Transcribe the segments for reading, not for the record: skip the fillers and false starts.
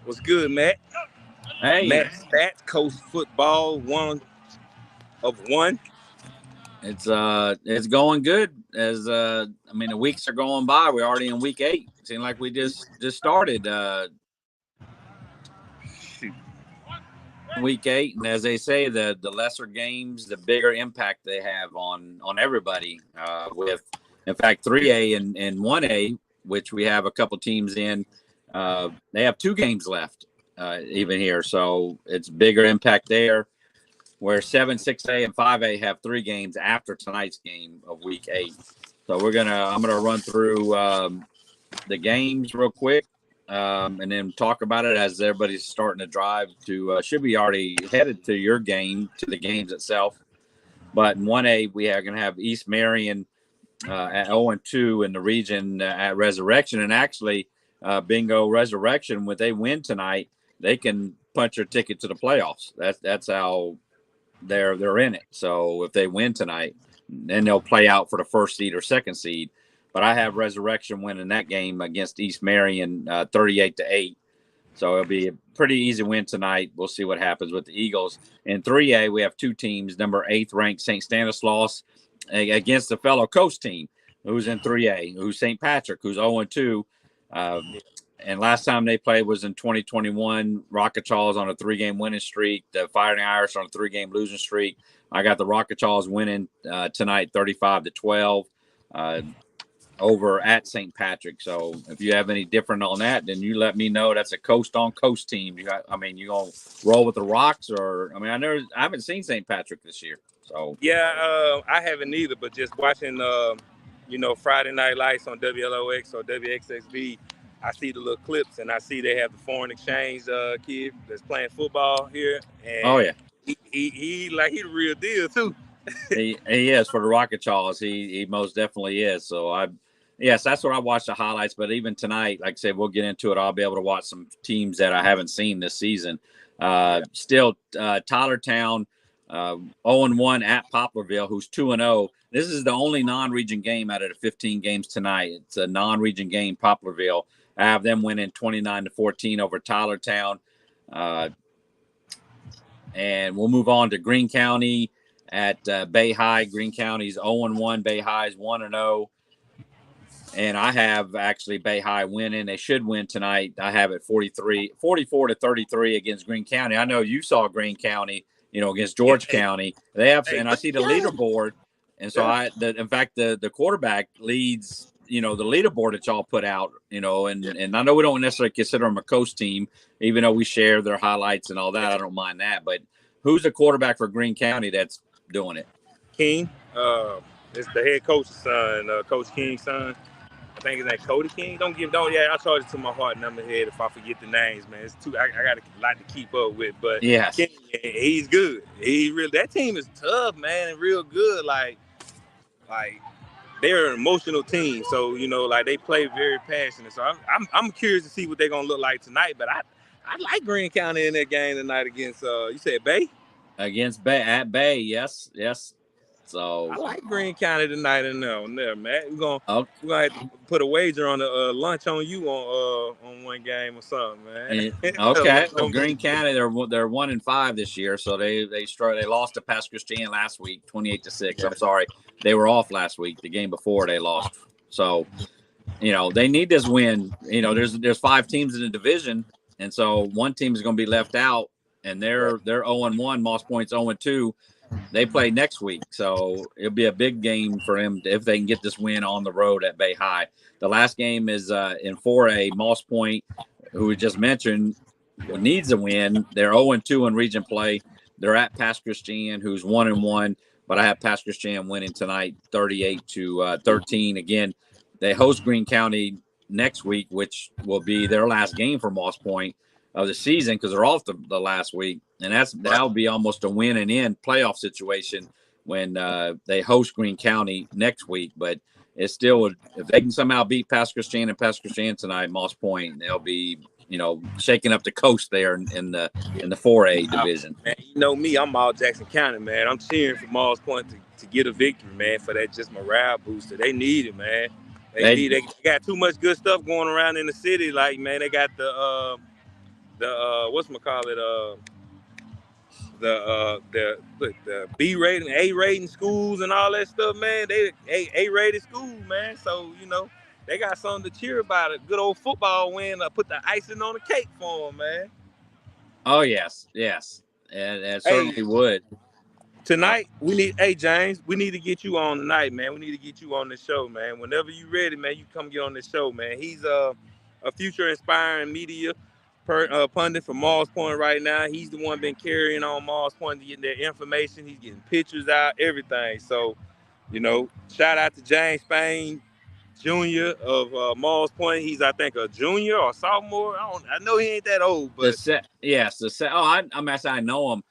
What's good, Matt? Hey, Matt Stats, Coach Football, 1 of 1. it's going good. The weeks are going by. We're already in week 8. Seems like we just started week 8, and as they say, the lesser games, the bigger impact they have on everybody. With in fact 3A and 1A, which we have a couple teams in, they have 2 games left, even here, so it's bigger impact there. Where 7, 6A, and 5A have 3 games after tonight's game of week 8. So I'm gonna run through the games real quick, and then talk about it as everybody's starting to drive to. Should be already headed to your game, to the games itself. But in 1A, we are going to have East Marion at 0-2 in the region at Resurrection, and actually, Bingo Resurrection, when they win tonight, they can punch their ticket to the playoffs. That's how they're in it. So if they win tonight, then they'll play out for the first seed or second seed. But I have Resurrection winning that game against East Marion 38-8. So it'll be a pretty easy win tonight. We'll see what happens with the Eagles. In 3A, we have 2 teams. Number 8th ranked St. Stanislaus against the fellow coast team who's in 3A, who's St. Patrick, who's 0-2. And last time they played was in 2021. Rockachaws on a 3-game winning streak. The Fighting Irish on a 3-game losing streak. I got the Rockachaws winning tonight 35-12 over at St. Patrick. So if you have any different on that, then you let me know. That's a coast-on-coast team. You going to roll with the Rocks? Or I haven't seen St. Patrick this year. So Yeah, I haven't either, but just watching, Friday Night Lights on WLOX or WXXB, I see the little clips, and I see they have the foreign exchange kid that's playing football here. And oh, yeah. He the real deal, too. he is for the Rockachaws. He most definitely is. So yes, that's what I watched the highlights. But even tonight, like I said, we'll get into it. I'll be able to watch some teams that I haven't seen this season. Still, Tylertown 0-1 at Poplarville, who's 2-0. This is the only non-region game out of the 15 games tonight. It's a non-region game, Poplarville. I have them winning 29-14 over Tylertown. And we'll move on to Greene County at Bay High. Greene County's 0-1. Bay High's 1-0. And I have actually Bay High winning. They should win tonight. I have it 44-33 against Greene County. I know you saw Greene County, against George County. They have, and I see the leaderboard. And so in fact, the quarterback leads, the leaderboard that y'all put out, and I know we don't necessarily consider them a coast team, even though we share their highlights and all that. I don't mind that. But who's the quarterback for Greene County that's doing it? King. It's the head coach's son, Coach King's son. I think his name Cody King. I charge it to my heart and I'm ahead if I forget the names, man. It's too. I got a lot to keep up with, but yes, King, he's good. That team is tough, man, and real good. Like they're an emotional team, so they play very passionate. So I'm curious to see what they're gonna look like tonight. But I like Greene County in that game tonight against you said Bay. Against Bay at Bay, yes. So I like Greene County tonight in there, Matt. We're gonna have to put a wager on the lunch on you on one game or something, man. Okay. So Greene County, they're 1-5 this year, so they lost to Pass Christian last week, 28-6. I'm sorry, they were off last week. The game before they lost, so they need this win. There's 5 teams in the division, and so one team is going to be left out, and they're 0-1. Moss Point's 0-2. They play next week, so it'll be a big game for them if they can get this win on the road at Bay High. The last game is in 4A. Moss Point, who we just mentioned, needs a win. They're 0-2 in region play. They're at Pass Christian, who's 1-1, but I have Pass Christian winning tonight 38-13. Again, they host Greene County next week, which will be their last game for Moss Point of the season because they're off the last week. And that'll be almost a win and in playoff situation when they host Greene County next week. But it's still, if they can somehow beat Pass Christian and Pass Christian tonight, Moss Point, they'll be, shaking up the coast there in the 4A division. Man, you know me, I'm all Jackson County, man. I'm cheering for Moss Point to get a victory, man, for that just morale booster. They need it, man. They got too much good stuff going around in the city. Like, man, they got the the whatchamacallit, the B rating, A rating schools and all that stuff, man. They A rated schools, man. So they got something to cheer about. A good old football win. Put the icing on the cake for them, man. Oh yes, it Hey, certainly would. tonight hey James, we need to get you on tonight, man. We need to get you on the show, man. Whenever you ready, man, you come get on the show, man. He's a future inspiring media pundit for Mars Point right now. He's the one been carrying on Mars Point to get their information. He's getting pictures out, everything. So, shout out to James Spain Jr. of Mars Point. He's, I think, a junior or sophomore. I know he ain't that old, but I know him.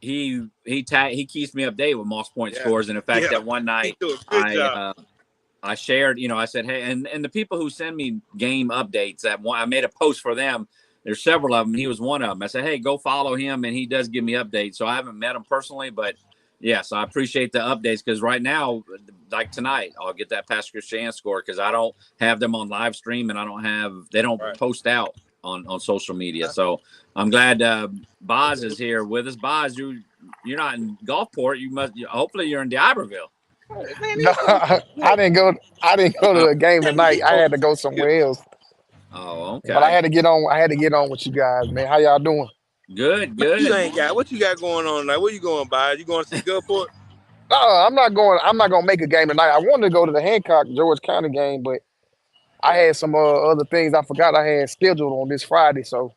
He keeps me updated with Moss Point scores, and in fact, that one night he do a good job. I shared, I said, hey, and the people who send me game updates, I made a post for them. There's several of them. He was one of them. I said, hey, go follow him, and he does give me updates. So I haven't met him personally, but yes, I appreciate the updates, because right now, like tonight, I'll get that Pastor Christian score because I don't have them on live stream, and they don't post out on social media. So I'm glad Bazz is here with us. Bazz, you're not in Gulfport. Hopefully you're in D'Iberville. No, I didn't go to the game tonight. I had to go somewhere else. Oh, okay. But I had to get on with you guys, man. How y'all doing? Good. What you got going on tonight? Where you going, Bazz? You going to see Gulfport? No, I'm not going to make a game tonight. I wanted to go to the Hancock George County game, but I had some other things I forgot I had scheduled on this Friday, so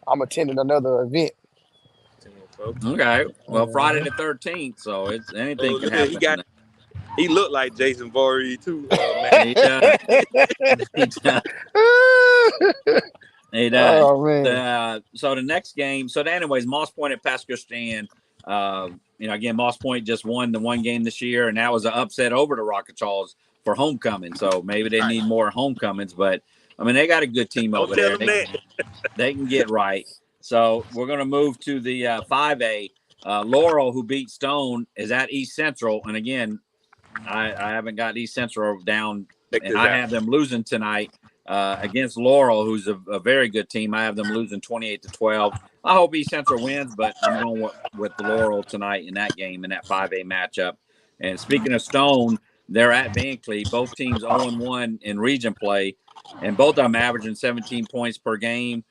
I'm attending another event. Okay. Well, Friday the 13th, so it's anything can happen. He looked like Jason Voorhees too. Man. He does. Oh man. So the next game. So anyways, Moss Point at Pasco Strand. Again, Moss Point just won the one game this year, and that was an upset over the Rocket Charles for homecoming. So maybe they need more homecomings, but I mean they got a good team over there. They can get right. So we're going to move to the 5A. Laurel, who beat Stone, is at East Central, and again, I haven't got East Central down, and I have them losing tonight against Laurel, who's a very good team. I have them losing 28-12. I hope East Central wins, but I'm going with Laurel tonight in that game, in that 5A matchup. And speaking of Stone, they're at Van Cleve. Both teams 0-1 in region play, and both of them averaging 17 points per game.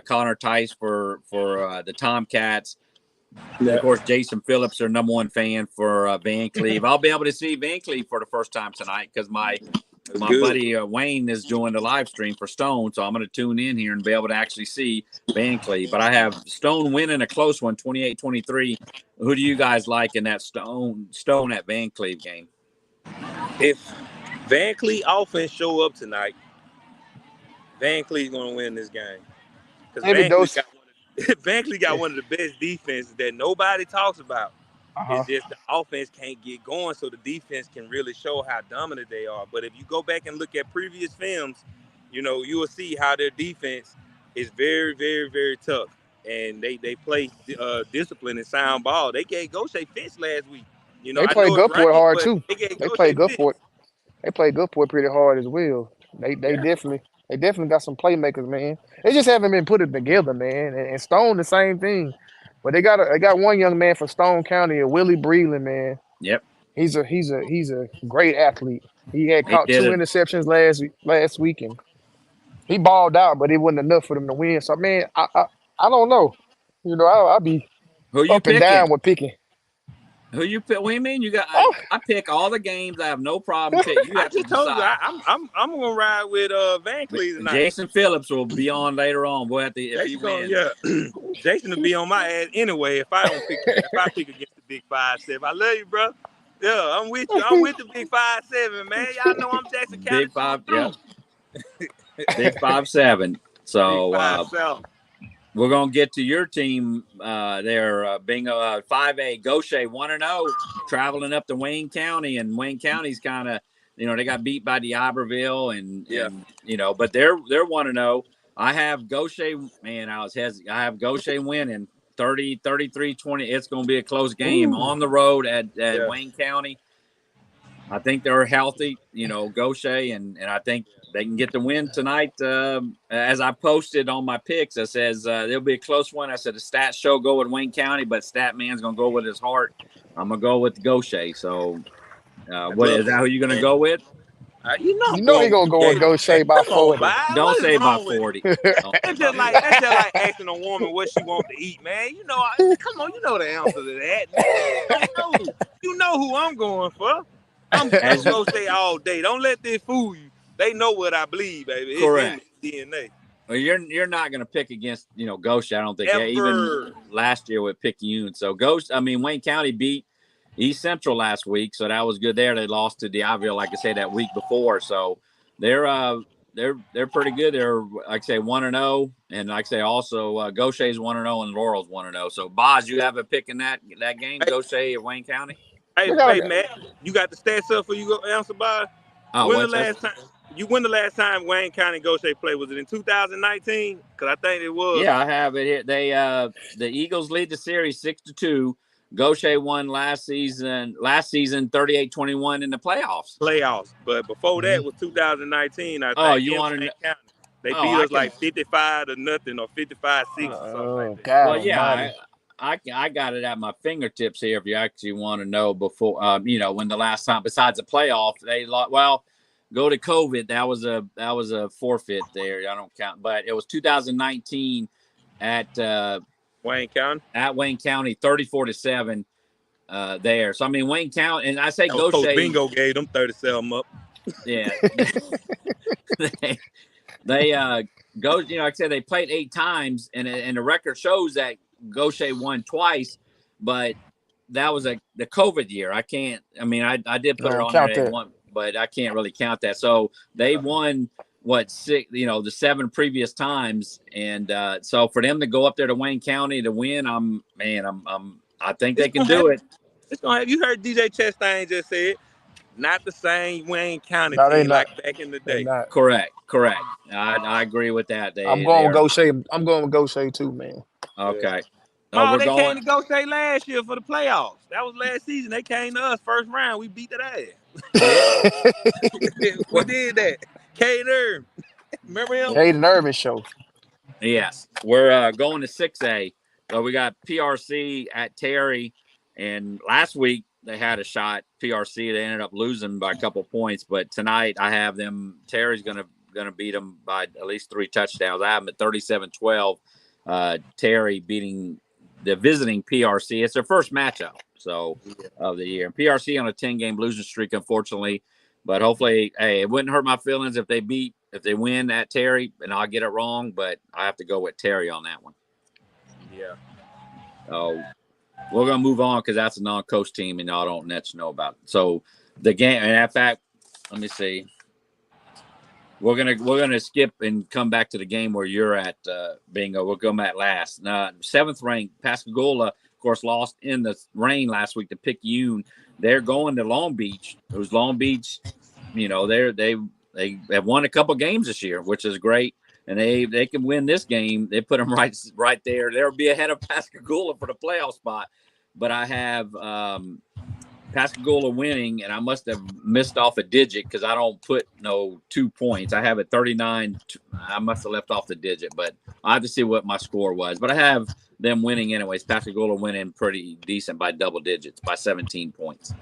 Connor Tice for the Tomcats. Yeah. Of course, Jason Phillips, their number one fan for Van Cleve. I'll be able to see Van Cleve for the first time tonight because my buddy Wayne is doing the live stream for Stone, so I'm going to tune in here and be able to actually see Van Cleve. But I have Stone winning a close one, 28-23. Who do you guys like in that Stone at Van Cleve game? If Van Cleve offense show up tonight, Van Cleve's going to win this game. Because Van Cleve got one of the best defenses that nobody talks about. It's just the offense can't get going, so the defense can really show how dominant they are. But if you go back and look at previous films, you will see how their defense is very, very, very tough. And they play discipline and sound ball. They gave Gaucher fits last week. They played Gulfport hard too. They played Gulfport. They played Gulfport pretty hard as well. They definitely got some playmakers, man. They just haven't been put it together, man. And Stone the same thing. But they got one young man from Stone County, Willie Breland, man. Yep. He's a great athlete. He had caught 2 interceptions last week, and he balled out, but it wasn't enough for them to win. So man, I don't know. I'll be up and down with picking. Who you pick? What do you mean? You got? I pick all the games. I have no problem picking. I just told you I'm gonna ride with Van Cleve tonight. Jason Phillips will be on later on. We'll have to if he wins. Jason will be on my ass anyway if I don't pick. If I pick against the Big 5-7, I love you, bro. Yeah, I'm with you. I'm with the Big 5-7, man. Y'all know I'm Jackson County. Big 5, yeah. Big 5-7. So. Big 5-7. We're going to get to your team there, Bingo, 5A, Gaucher, 1-0, traveling up to Wayne County. And Wayne County's kind of, they got beat by D'Iberville and but they're 1-0. I have Gaucher, man, I have Gaucher winning 30-33-20. It's going to be a close game on the road at Wayne County. I think they're healthy, Gaucher, and I think they can get the win tonight. As I posted on my picks, it says there'll be a close one. I said the stats show go with Wayne County, but Statman's going to go with his heart. I'm going to go with Gaucher. So what is that who you're going to go with? You know he gonna go and go shave by 40. Don't say by 40. That's just like asking a woman what she wants to eat, man. Come on, you know the answer to that, man. You know who I'm going for. I'm gonna go say all day. Don't let this fool you. They know what I believe, baby. It's correct. in the DNA. Well, you're not gonna pick against Gaucher. I don't think even last year with Picayune. So Wayne County beat East Central last week, so that was good there. They lost to D'Iberville, like I said, that week before. So they're pretty good. They're, like I say, 1-0, and like I say, also Gaucher's 1-0 and Laurel's 1-0. So Bazz, you have a pick in that game, Gaucher at Wayne County? Hey, Matt, you got the stats up for you go answer, Bazz? When the last time Wayne County and Gaucher played? Was it in 2019? Because I think it was. Yeah, I have it here. They the Eagles lead the series 6-2. Gaucher won last season 38-21 in the playoffs. But before that was 2019. I think. Oh, you want to know? They beat us like 55-0 or 55-6 or something like that. God, well, yeah, I got it at my fingertips here. If you actually want to know before, when the last time besides the playoff they lost. Well, go to COVID. That was a forfeit there. I don't count, but it was 2019 at. Wayne County? At Wayne County, 34-7 there. So, Wayne County, and I say Gaucher. Coach Bingo gave them 37 up. Yeah. they go, like I said, they played 8 times, and the record shows that Gaucher won twice, but that was the COVID year. I can't, I did put it on there, but I can't really count that. So they won six, the 7 previous times. And so for them to go up there to Wayne County to win, I think they can do it. It's gonna have, you heard DJ Chastain just said, not the same Wayne County team like back in the day. Correct. I agree with that. I'm going with Gaucher. I'm going with Gaucher too, man. Okay. They came to Gaucher last year for the playoffs. That was last season. They came to us first round. We beat that ass. We did that. Caden Irvin. Remember him? Caden Irvin show. Yes. We're going to 6A. So we got PRC at Terry. And last week they had a shot. PRC, they ended up losing by a couple points. But tonight I have them. Terry's going to beat them by at least 3 touchdowns. I have them at 37-12. Terry beating the visiting PRC. It's their first matchup of the year. PRC on a 10-game losing streak, unfortunately. But hopefully, it wouldn't hurt my feelings if they win at Terry, and I'll get it wrong. But I have to go with Terry on that one. Yeah. So we're gonna move on because that's a non-coach team, and y'all don't know about it. So the game, and in fact, let me see. We're gonna skip and come back to the game where you're at, Bingo. We'll go at last. 7th ranked Pascagoula, of course, lost in the rain last week to Picayune. They're going to Long Beach. It was Long Beach. They have won a couple games this year, which is great. And they can win this game. They put them right there. They'll be ahead of Pascagoula for the playoff spot. But I have Pascagoula winning, and I must have missed off a digit because I don't put 2 points. I have it 39. I must have left off the digit, but I have to see what my score was. But I have them winning anyways. Pascagoula winning pretty decent by double digits, by 17 points.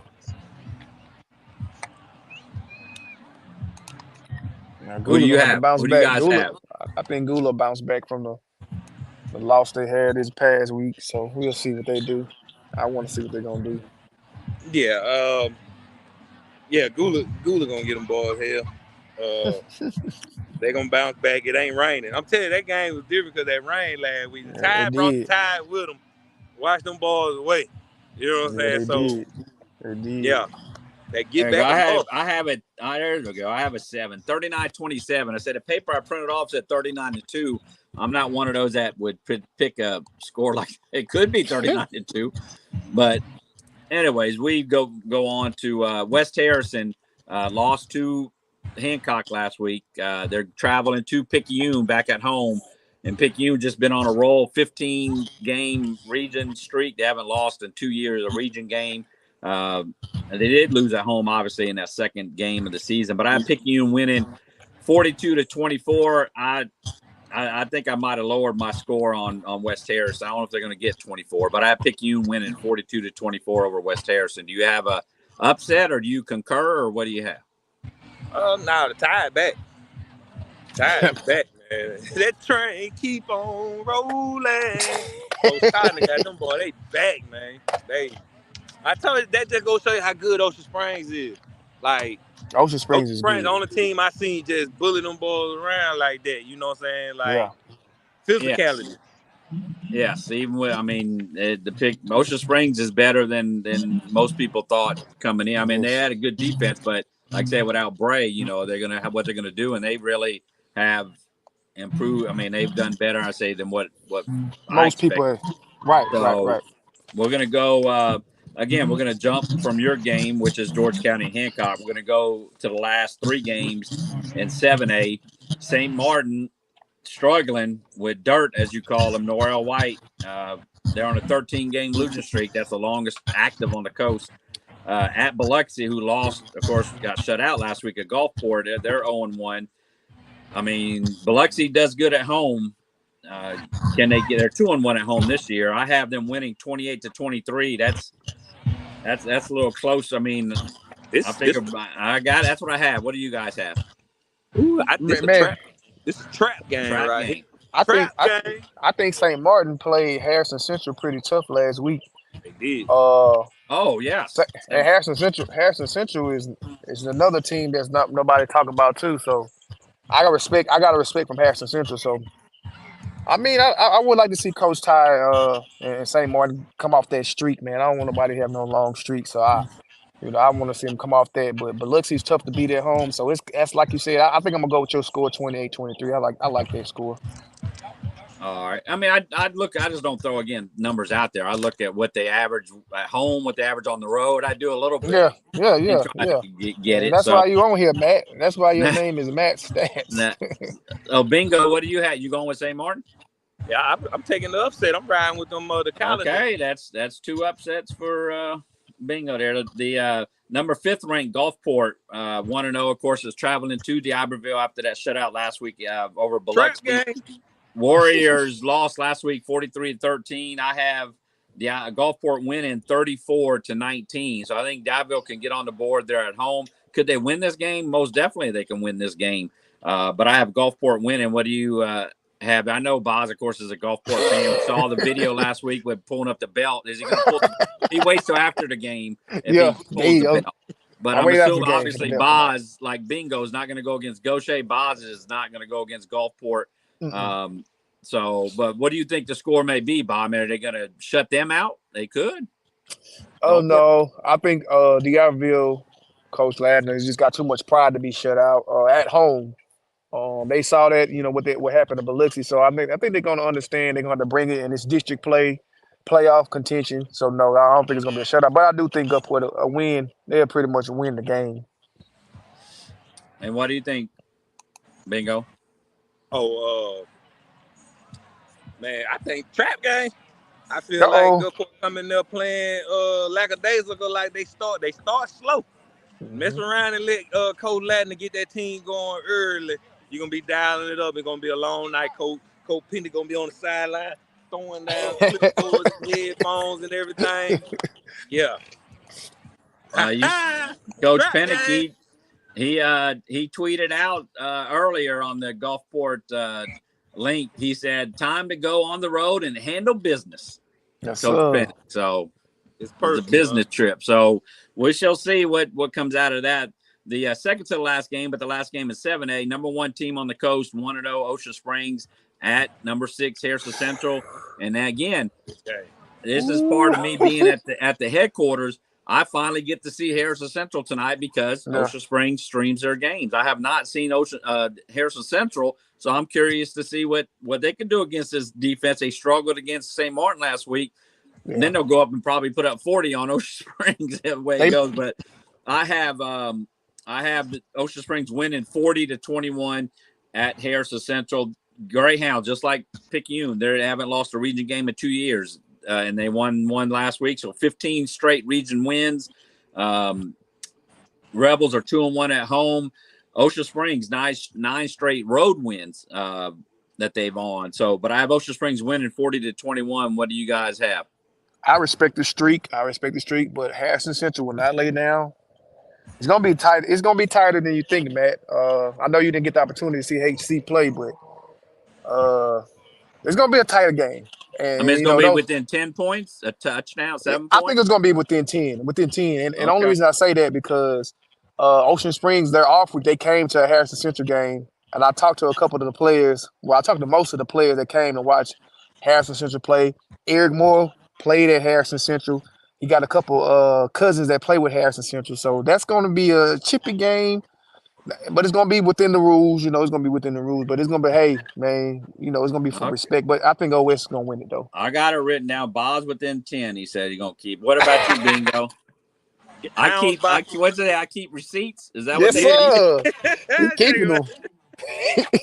Who do you have? Who do you guys have? I think Gula bounced back from the loss they had this past week, so we'll see what they do. I want to see what they're gonna do. Yeah, Gula gonna get them boys here. They gonna bounce back. It ain't raining. I'm telling you, that game was different because that rain last week. The tide brought the tide with them. Watch them boys away. You know what I'm saying? They did. Yeah. They get back. I have it. There we go. I have a 7, 39-27. I said the paper I printed off said 39-2. I'm not one of those that would pick a score like it could be 39-2, but anyways, we go on to West Harrison. Lost to Hancock last week. They're traveling to Picayune back at home, and Picayune just been on a roll, 15-game region streak. They haven't lost in 2 years a region game. They did lose at home, obviously, in that second game of the season. But I have Picayune winning 42-24. I think I might have lowered my score on West Harrison. I don't know if they're going to get 24, but I have Picayune winning 42-24 over West Harrison. Do you have a upset, or do you concur, or what do you have? No, the Tide back. Tide back, man. That train keep on rolling. Those Tide got them boy, they back, man. I tell you, that just go show you how good Ocean Springs is. Like Ocean Springs is Springs, good. the only team I seen just bully them boys around like that. You know what I'm saying? Like physicality. Yes, even with the pick Ocean Springs is better than most people thought coming in. I mean, they had a good defense, but like I said, without Bray, they're gonna have what they're gonna do, and they really have improved. I mean, they've done better, I say, than what most people. Right. We're gonna go again. We're gonna jump from your game, which is George County Hancock. We're gonna go to the last 3 games in 7A. St. Martin struggling with dirt, as you call them. Norrell White. They're on a 13-game losing streak. That's the longest active on the coast. At Biloxi, who lost, of course, got shut out last week at Gulfport. They're 0-1. I mean, Biloxi does good at home. Can they get? They're 2-1 at home this year. I have them winning 28-23. That's a little close. I mean, I got that's what I have. What do you guys have? Ooh, this is a trap game, right? I think St. Martin played Harrison Central pretty tough last week. They did. Oh yes. And Harrison Central is another team that's not nobody talk about too. So I got respect from Harrison Central. So I mean, I would like to see Coach Ty and St. Martin come off that streak, man. I don't want nobody to have no long streak, so I want to see him come off that. But Biloxi's tough to beat at home, so that's like you said. I think I'm gonna go with your score 28-23. I like that score. All right. I mean, I just don't throw numbers out there. I look at what they average at home, what they average on the road. I do a little bit. Yeah. Get it. That's why you on here, Matt. That's why your name is Matt Stats. Bingo. What do you have? You going with St. Martin? Yeah, I'm taking the upset. I'm riding with them the College. Okay, that's 2 upsets for Bingo there. The number 5th ranked Gulfport 1-0. Of course, is traveling to D'Iberville after that shutout last week over Biloxi. Warriors lost last week 43-13. I have the Gulfport winning 34-19. So I think D'Iberville can get on the board there at home. Could they win this game? Most definitely they can win this game. But I have Gulfport winning. What do you have? I know Bazz, of course, is a Gulfport fan. We saw the video last week with pulling up the belt. Is he going to pull he waits till after the game if he pulls the belt. But I'm assuming, obviously, Bazz, like Bingo, is not going to go against Gaucher. Bazz is not going to go against Gulfport. But what do you think the score may be, Bob? Are they going to shut them out? They could. Oh, no. I think D'Iberville, Coach Ladner, has just got too much pride to be shut out at home. They saw that, what happened to Biloxi. So I think they're going to understand. They're going to bring it in this district playoff contention. So, no, I don't think it's going to be a shutout. But I do think Gulfport a win. They'll pretty much win the game. And what do you think, Bingo? Man, I think trap game. I feel like Gulfport coming there playing lackadaisical, like they start slow. Mess around and let Coach Ladner get that team going early. You're gonna be dialing it up. It's gonna be a long night. Coach Penny gonna be on the sideline throwing down clipboards, headphones, and everything. Yeah. Coach Penny, he tweeted out earlier on the Gulfport link. He said, "Time to go on the road and handle business." Yes, Coach Penny. So it's a business trip. So we shall see what comes out of that. The second to the last game, but the last game is 7A. Number 1 team on the coast, 1-0 Ocean Springs at number 6 Harrison Central. And again, this is part of me being at the headquarters. I finally get to see Harrison Central tonight because Ocean Springs streams their games. I have not seen Harrison Central, so I'm curious to see what they can do against this defense. They struggled against St. Martin last week. And then they'll go up and probably put up 40 on Ocean Springs the way it goes. But I have Ocean Springs winning 40-21 at Harrison Central. Greyhound, just like Picayune, they haven't lost a region game in 2 years. and they won one last week. So 15 straight region wins. Rebels are 2-1 at home. Ocean Springs, nine straight road wins that they've on. So, but I have Ocean Springs winning 40-21. What do you guys have? I respect the streak. But Harrison Central will not lay down. It's gonna be tight. It's gonna be tighter than you think, Matt. I know you didn't get the opportunity to see HC play, but it's gonna be a tighter game. And I mean, it's going to be within 10 points, a touchdown, 7 points. I think it's gonna be within 10. And the only Okay. reason I say that because Ocean Springs, they're off week. They came to a Harrison Central game, and I talked to a couple of the players. Well, I talked to most of the players that came to watch Harrison Central play. Eric Moore played at Harrison Central. He got a couple cousins that play with Harrison Central. So that's going to be a chippy game, but it's going to be within the rules. It's going to be within the rules, but it's going to be, hey, man, it's going to be for respect. But I think OS is going to win it, though. I got it written down. Bazz within 10, he said he's going to keep. What about you, Bingo? I keep receipts. Is that what they sir. Keeping them.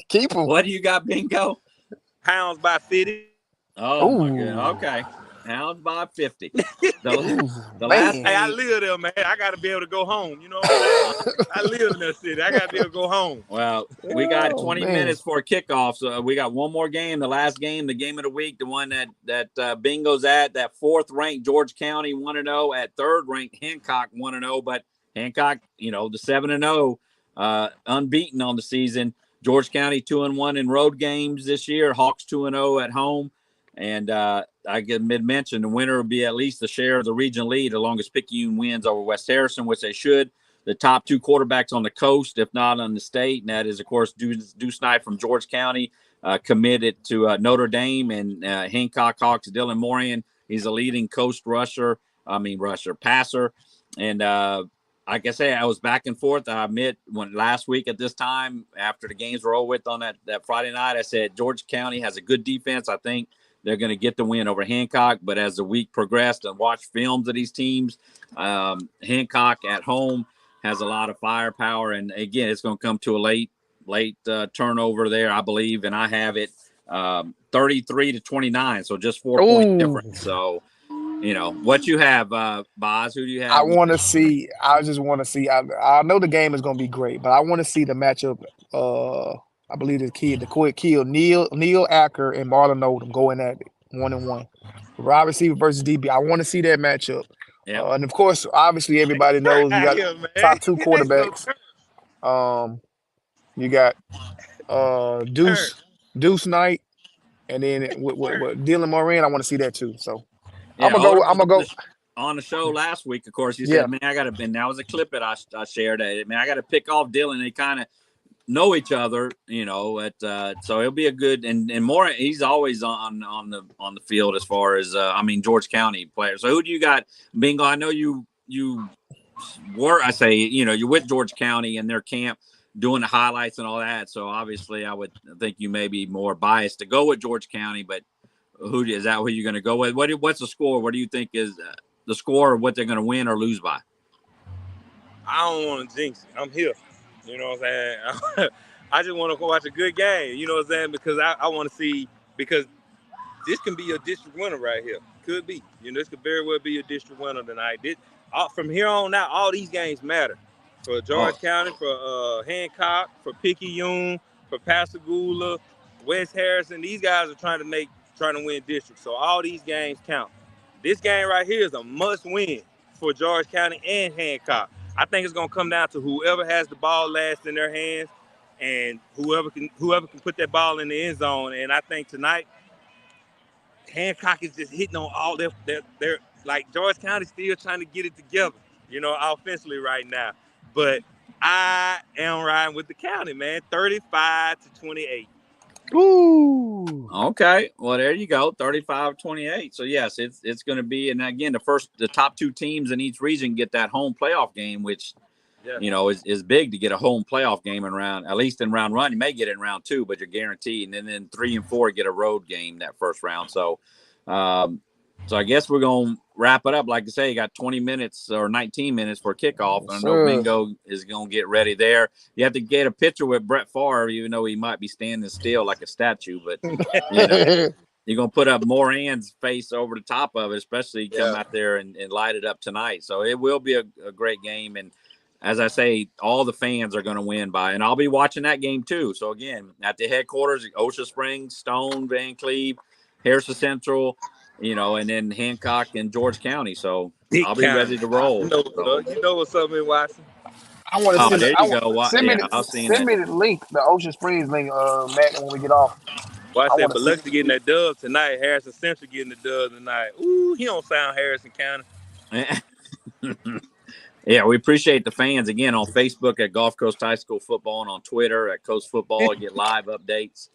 Keep them. What do you got, Bingo? Pounds by 50. Oh, my God. Okay. Pounds by 50. The last Hey, I live there, man. I got to be able to go home. You know what I'm saying? I live in that city. I got to be able to go home. Well, we got 20 minutes for kickoff. So we got one more game, the last game, the game of the week, the one that Bingo's at, that 4th-ranked George County 1-0, at 3rd-ranked Hancock 1-0. But Hancock, the 7-0, unbeaten on the season. George County 2-1 in road games this year. Hawks 2-0 at home. And I mentioned the winner will be at least a share of the region lead, along as Picayune wins over West Harrison, which they should. The top 2 quarterbacks on the coast, if not on the state, and that is, of course, Deuce Knight from George County, committed to Notre Dame, and Hancock Hawks, Dylan Morian. He's a leading coast passer. And like I say, I was back and forth. I admit, when last week at this time, after the games were over with on that Friday night, I said George County has a good defense. I think they're going to get the win over Hancock. But as the week progressed and watched films of these teams, Hancock at home has a lot of firepower. And, again, it's going to come to a late turnover there, I believe. And I have it 33-29, so just 4 point difference. So, what you have, Bazz? Who do you have? I just want to see. I know the game is going to be great, but I want to see the matchup. I believe the quick kill, Neil Acker and Marlon Odom going at it 1-1. Wide receiver versus DB. I want to see that matchup. Yeah. And of course, obviously, everybody knows you got top 2 quarterbacks. You got Deuce Knight, and then with Dylan Moran. I want to see that too. So yeah, I'm gonna go. On the show last week, of course, he said, "Man, I got to." And that was a clip that I shared. Man, I got to pick off Dylan. They kind of know each other, so it'll be a good and more. He's always on the field as far as George County players. So who do you got, Bingo? I know you were. I say you're with George County in their camp doing the highlights and all that. So obviously, I would think you may be more biased to go with George County, but who is that? Who you're going to go with? What's the score? What do you think is the score of what they're going to win or lose by? I don't want to jinx it. I'm here. You know what I'm saying? I just want to go watch a good game. You know what I'm saying? Because I want to see, because this can be a district winner right here. Could be. This could very well be a district winner tonight. From here on out, all these games matter. For George County, for Hancock, for Picayune, for Pascagoula, West Harrison. These guys are trying to win districts. So all these games count. This game right here is a must win for George County and Hancock. I think it's going to come down to whoever has the ball last in their hands, and whoever can put that ball in the end zone. And I think tonight, Hancock is just hitting on all their like George County still trying to get it together, offensively right now. But I am riding with the county, man, 35-28. Ooh. Okay. Well, there you go. 35-28. So yes, it's going to be, and again, the top 2 teams in each region get that home playoff game, which, is big to get a home playoff game at least in round 1. You may get it in round 2, but you're guaranteed. And then 3 and 4 get a road game that first round. So, so I guess we're going to wrap it up. Like I say, you got 20 minutes or 19 minutes for kickoff. I know Bingo is going to get ready there. You have to get a picture with Brett Favre, even though he might be standing still like a statue. But, you're gonna put up Moran's face over the top of it, especially come out there and light it up tonight. So it will be a great game. And as I say, all the fans are going to win by, and I'll be watching that game too. So again, at the headquarters, Osha Springs, Stone, Van Cleve, Harrison Central, and then Hancock and George County. So Big I'll be ready to roll. You know what's up in Watson? I want to send there it. you go. Send me the link, the Ocean Springs link, Matt, when we get off. Well, I said Biloxi getting that dub tonight. Harrison Central getting the dub tonight. Ooh, he don't sound Harrison County. Yeah, we appreciate the fans again on Facebook at Gulf Coast High School Football and on Twitter at Coast Football. Get live updates.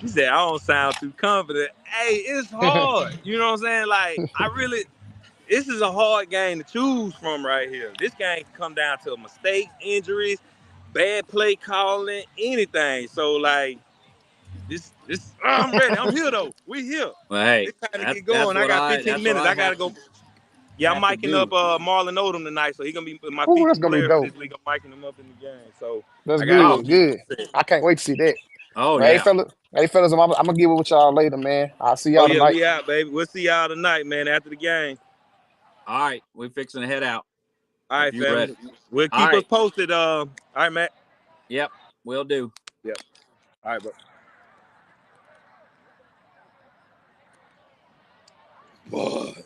She said, I don't sound too confident. Hey, it's hard. You know what I'm saying? Like, this is a hard game to choose from right here. This game can come down to mistakes, injuries, bad play calling, anything. So, like, I'm ready. I'm here, though. We here. Well, hey, it's time to get going. I got 15 minutes. I got to go. Yeah, I'm miking up Marlon Odom tonight, so he's going to be my feature player for this week. I'm miking him up in the game. So that's good. I can't wait to see that. Oh, yeah. Hey, fellas, I'm going to get with y'all later, man. I'll see y'all tonight. We out, baby. We'll see y'all tonight, man, after the game. All right. We're fixing to head out. All right, family. We'll keep us posted. All right, Matt. Yep, will do. Yep. All right, bro. Boy.